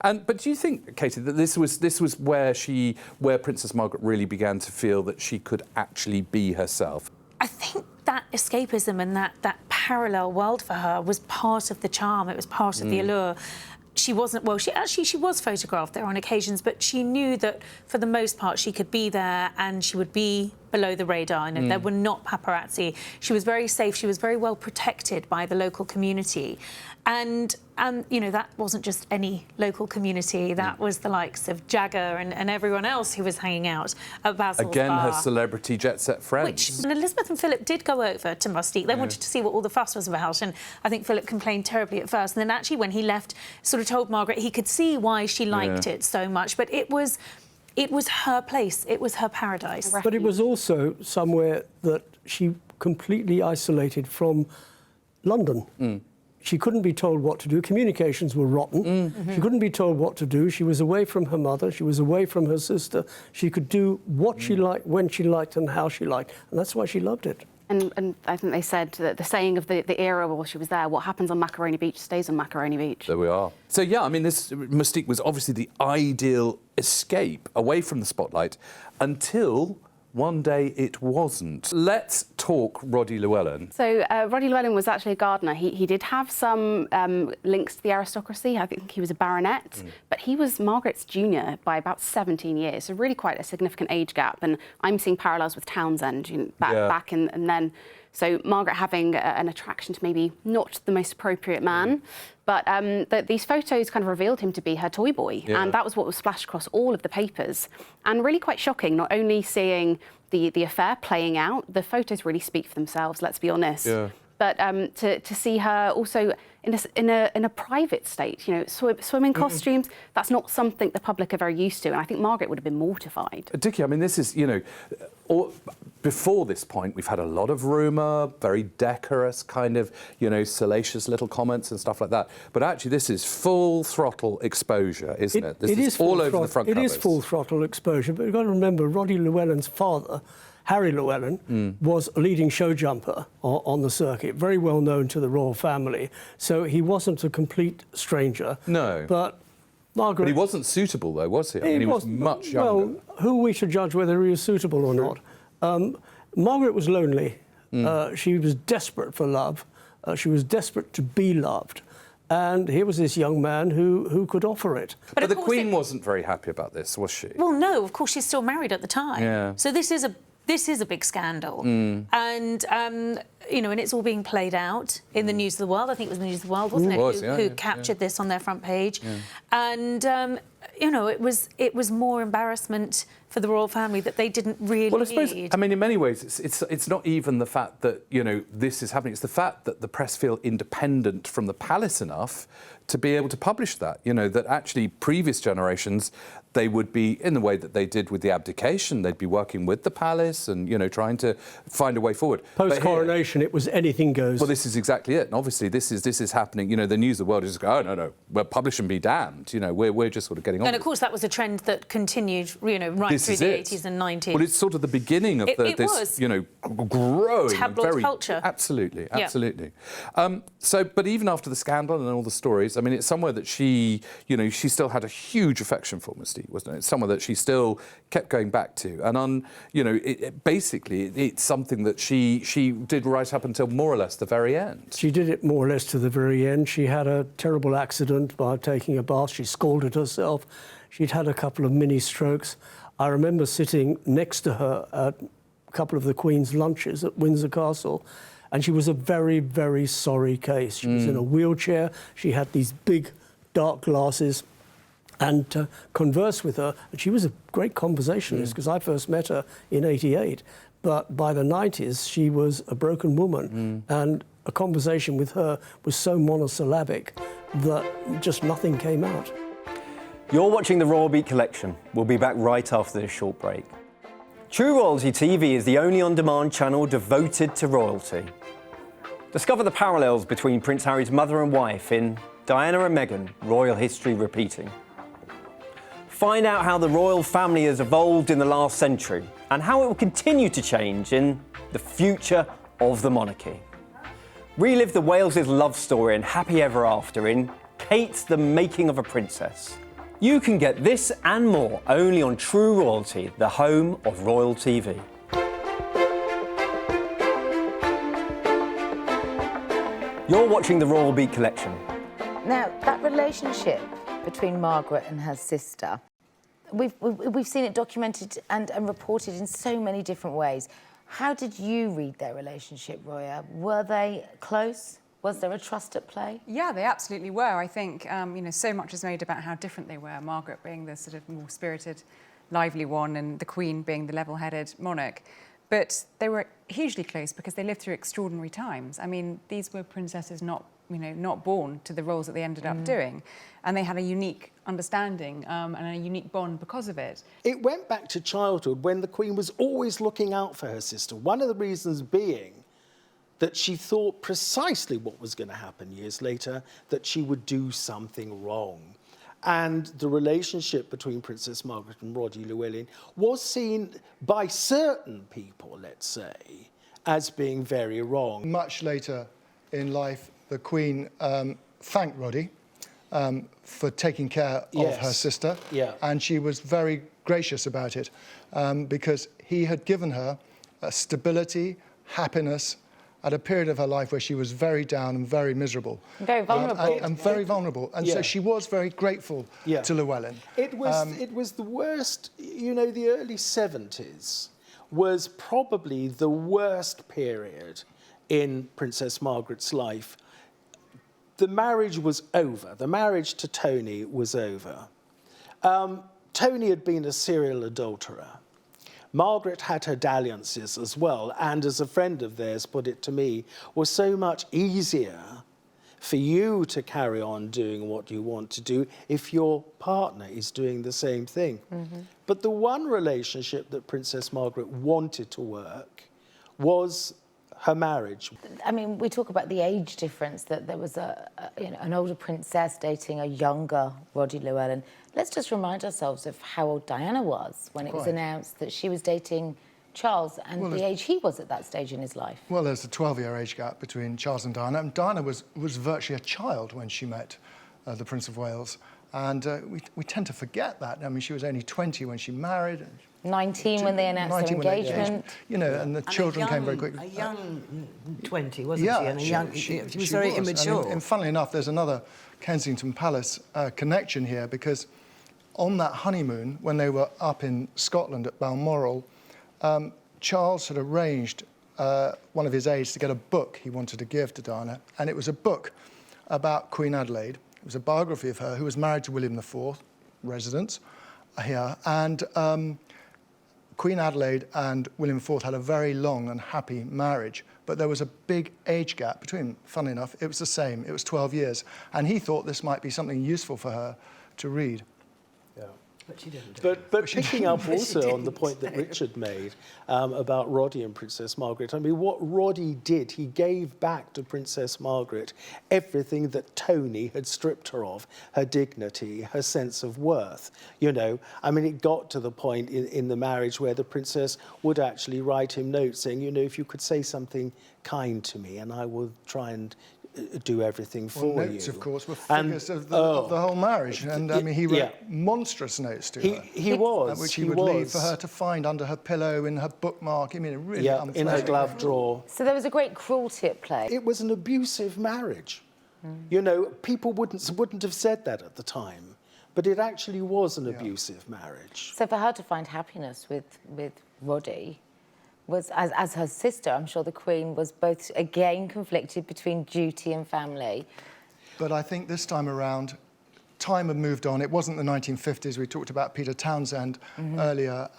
But do you think, Katie, that this was where Princess Margaret really began to feel that she could actually be herself? I think that escapism and that parallel world for her was part of the charm. It was part of the allure. She wasn't, well, she was photographed there on occasions, but she knew that for the most part she could be there and she would be below the radar, and there were not paparazzi. She was very safe, she was very well protected by the local community. And you know, that wasn't just any local community, that was the likes of Jagger and everyone else who was hanging out at Basil's Again, bar. her celebrity jet-set friends. And Elizabeth and Philip did go over to Mustique. They wanted to see what all the fuss was about, and I think Philip complained terribly at first. And then actually, when he left, sort of told Margaret he could see why she liked it so much. But it was her place. It was her paradise. But it was also somewhere that she completely isolated from London. She couldn't be told what to do. Communications were rotten. She couldn't be told what to do. She was away from her mother. She was away from her sister. She could do what she liked, when she liked, and how she liked. And that's why she loved it. And I think they said that the saying of the era while she was there, what happens on Macaroni Beach stays on Macaroni Beach. There we are. So, yeah, I mean, this Mustique was obviously the ideal escape away from the spotlight until one day it wasn't. Let's talk Rody Llewellyn. So Rody Llewellyn was actually a gardener. He did have some links to the aristocracy. I think he was a baronet, but he was Margaret's junior by about 17 years, so really quite a significant age gap. And I'm seeing parallels with Townsend, you know, back and then. So Margaret having an attraction to maybe not the most appropriate man, but these photos kind of revealed him to be her toy boy, and that was what was splashed across all of the papers. And really quite shocking, not only seeing the affair playing out, the photos really speak for themselves, let's be honest. But to see her also in a private state, you know, swimming costumes, that's not something the public are very used to, and I think Margaret would have been mortified. Dickie, I mean, this is, you know, before this point, we've had a lot of rumour, very decorous kind of, you know, salacious little comments and stuff like that. But actually, this is full throttle exposure, isn't it? This is all over the front covers. It is full throttle exposure, but you've got to remember, Rody Llewellyn's father, Harry Llewellyn, was a leading show jumper on the circuit, very well known to the royal family. So he wasn't a complete stranger. No. But Margaret... But he wasn't suitable, though, was he? I mean, he was much younger. Well, who are we to judge whether he was suitable or not? Margaret was lonely. She was desperate for love. She was desperate to be loved. And here was this young man who could offer it. But the Queen wasn't very happy about this, was she? Well, no, of course, she's still married at the time. Yeah. So this is a big scandal. And, you know, and it's all being played out in the News of the World. I think it was the News of the World, wasn't it? Who captured this on their front page. And, you know, it was more embarrassment for the royal family that they didn't really Well, I suppose, need. I mean, in many ways, it's not even the fact that, you know, this is happening. It's the fact that the press feel independent from the palace enough to be able to publish that, you know, that actually previous generations, they would be, in the way that they did with the abdication, they'd be working with the palace and, you know, trying to find a way forward. Post-coronation, it was anything goes. Well, this is exactly it. And obviously, this is happening. You know, the News of the World is going, oh, no, we'll publish and be damned. You know, we're just sort of getting on. And, of course, that was a trend that continued, you know, right through the 80s and 90s. Well, it's sort of the beginning of this, you know, growing... tabloid culture. Absolutely, absolutely. So, but even after the scandal and all the stories, I mean, it's somewhere that she, you know, she still had a huge affection for Mustique, wasn't it? It's somewhere that she still kept going back to. And, you know, basically, it's something that she did right up until more or less the very end. She did it more or less to the very end. She had a terrible accident by taking a bath. She scalded herself. She'd had a couple of mini strokes. I remember sitting next to her at a couple of the Queen's lunches at Windsor Castle, and she was a very, very sorry case. She was in a wheelchair. She had these big, dark glasses. And to converse with her, and she was a great conversationalist because I first met her in '88. But by the 90s, she was a broken woman, and a conversation with her was so monosyllabic that just nothing came out. You're watching the Royal Beat Collection. We'll be back right after this short break. True Royalty TV is the only on-demand channel devoted to royalty. Discover the parallels between Prince Harry's mother and wife in Diana and Meghan, Royal History Repeating. Find out how the royal family has evolved in the last century and how it will continue to change in the future of the monarchy. Relive the Wales' love story and happy ever after in Kate's The Making of a Princess. You can get this and more only on True Royalty, the home of Royal TV. You're watching the Royal Beat Collection. Now, that relationship between Margaret and her sister, we've seen it documented and reported in so many different ways. How did you read their relationship, Roya? Were they close? Was there a trust at play? Yeah, they absolutely were. I think, so much is made about how different they were, Margaret being the sort of more spirited, lively one and the Queen being the level-headed monarch. But they were hugely close because they lived through extraordinary times. I mean, these were princesses not born to the roles that they ended up doing. And they had a unique understanding and a unique bond because of it. It went back to childhood when the Queen was always looking out for her sister. One of the reasons being that she thought precisely what was going to happen years later, that she would do something wrong. And the relationship between Princess Margaret and Rody Llewellyn was seen by certain people, let's say, as being very wrong. Much later in life, the Queen thanked Rody for taking care of her sister, and she was very gracious about it because he had given her stability, happiness, at a period of her life where she was very down and very miserable. Very vulnerable. And very vulnerable. And so she was very grateful to Llewellyn. It was the worst, the early 70s was probably the worst period in Princess Margaret's life. The marriage was over. The marriage to Tony was over. Tony had been a serial adulterer. Margaret had her dalliances as well, and as a friend of theirs put it to me, was so much easier for you to carry on doing what you want to do if your partner is doing the same thing. But the one relationship that Princess Margaret wanted to work was her marriage. I mean, we talk about the age difference, that there was an older princess dating a younger Rody Llewellyn. Let's just remind ourselves of how old Diana was when it was announced that she was dating Charles and the age he was at that stage in his life. Well, there's a 12-year age gap between Charles and Diana. And Diana was virtually a child when she met the Prince of Wales. And we tend to forget that. I mean, she was only 20 when she married. 19 when they announced their engagement. And the children came very quickly. A young 20, wasn't she? And she was very immature. And funnily enough, there's another Kensington Palace connection here, because on that honeymoon, when they were up in Scotland at Balmoral, Charles had arranged one of his aides to get a book he wanted to give to Diana, and it was a book about Queen Adelaide. It was a biography of her, who was married to William IV, residence here, and Queen Adelaide and William IV had a very long and happy marriage, but there was a big age gap between them. Funnily enough, it was the same. It was 12 years, and he thought this might be something useful for her to read. But she didn't. But picking up also on the point that Richard made about Roddy and Princess Margaret, I mean, what Roddy did, he gave back to Princess Margaret everything that Tony had stripped her of, her dignity, her sense of worth. I mean, it got to the point in the marriage where the princess would actually write him notes saying, if you could say something kind to me and I will try and do everything for you. Notes, of course, were figures of the whole marriage. And I mean, he wrote monstrous notes to her. He was. Which he would leave for her to find under her pillow, in her bookmark. I mean, really in her glove drawer. So there was a great cruelty at play. It was an abusive marriage. People wouldn't have said that at the time, but it actually was an abusive marriage. So for her to find happiness with Roddy, was, as her sister, I'm sure the Queen was both, again, conflicted between duty and family. But I think this time around, time had moved on. It wasn't the 1950s. We talked about Peter Townsend earlier,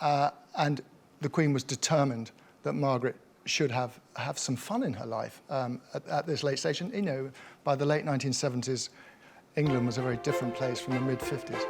and the Queen was determined that Margaret should have some fun in her life at this late stage. And, by the late 1970s, England was a very different place from the mid-50s.